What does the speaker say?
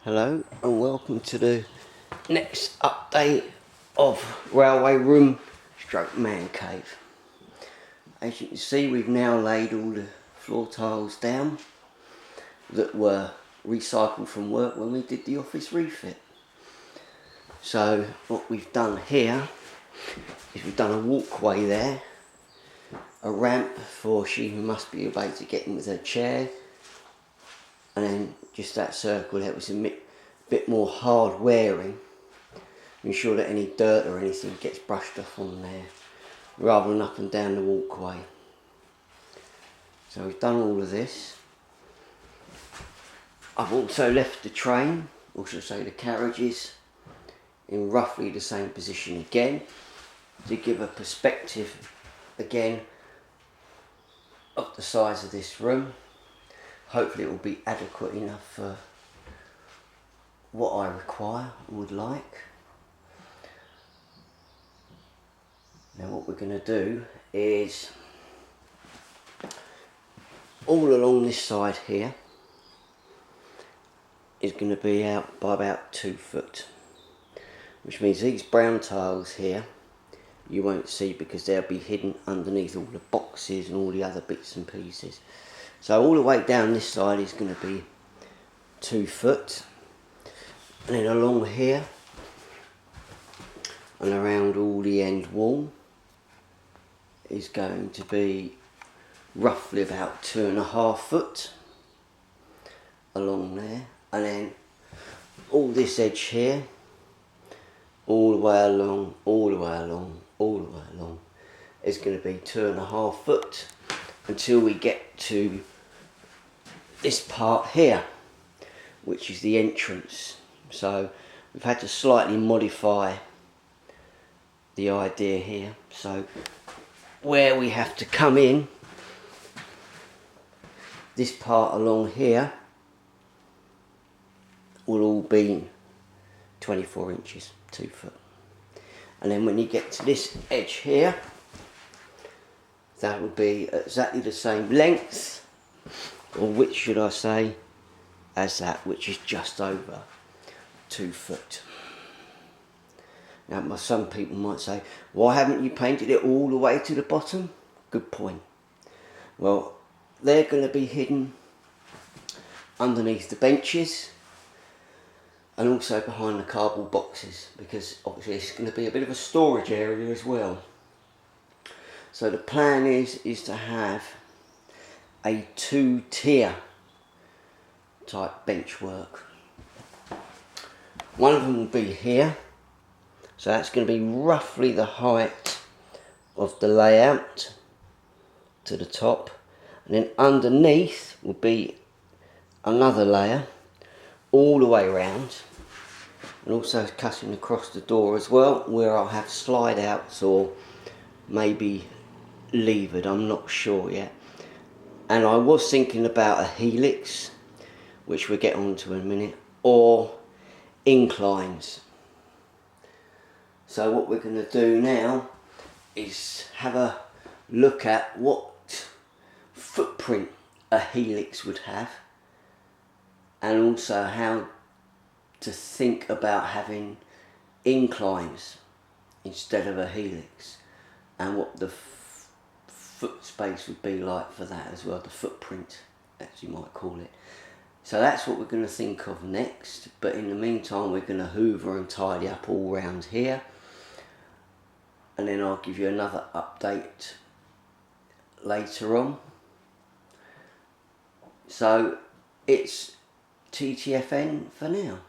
Hello and welcome to the next update of Railway Room stroke Man Cave. As you can see, we've now laid all the floor tiles down that were recycled from work when we did the office refit. So what we've done here is we've done a walkway there, a ramp for she who must be able to get in with her chair, and then just that circle that was a bit more hard wearing, ensure that any dirt or anything gets brushed off on there rather than up and down the walkway. So we've done all of this. I've also left the train, also say the carriages, in roughly the same position again to give a perspective again of the size of this room. Hopefully it will be adequate enough for what I require and would like. Now what we're going to do is all along this side here is going to be out by about 2 foot, which means these brown tiles here you won't see because they'll be hidden underneath all the boxes and all the other bits and pieces. So all the way down this side is going to be 2 foot, and then along here and around all the end wall is going to be roughly about 2.5 foot along there, and then all this edge here all the way along, all the way along, all the way along is going to be 2.5 foot until we get to this part here, which is the entrance. So we've had to slightly modify the idea here. So where we have to come in, this part along here will all be 24 inches, 2 foot. And then when you get to this edge here, that will be exactly the same length, or width should I say, as that, which is just over 2 foot. Now some people might say, why haven't you painted it all the way to the bottom? Good point. Well, they're going to be hidden underneath the benches and also behind the cardboard boxes, because obviously it's going to be a bit of a storage area as well. So the plan is to have a 2-tier type bench work. One of them will be here, so that's going to be roughly the height of the layout to the top, and then underneath will be another layer all the way around, and also cutting across the door as well, where I'll have slide outs or maybe levered, I'm not sure yet. And I was thinking about a helix, which we'll get onto in a minute, or inclines. So what we're going to do now is have a look at what footprint a helix would have, and also how to think about having inclines instead of a helix, and what the foot space would be like for that as well, the footprint as you might call it. So that's what we're going to think of next, but in the meantime we're going to hoover and tidy up all round here, and then I'll give you another update later on. So it's TTFN for now.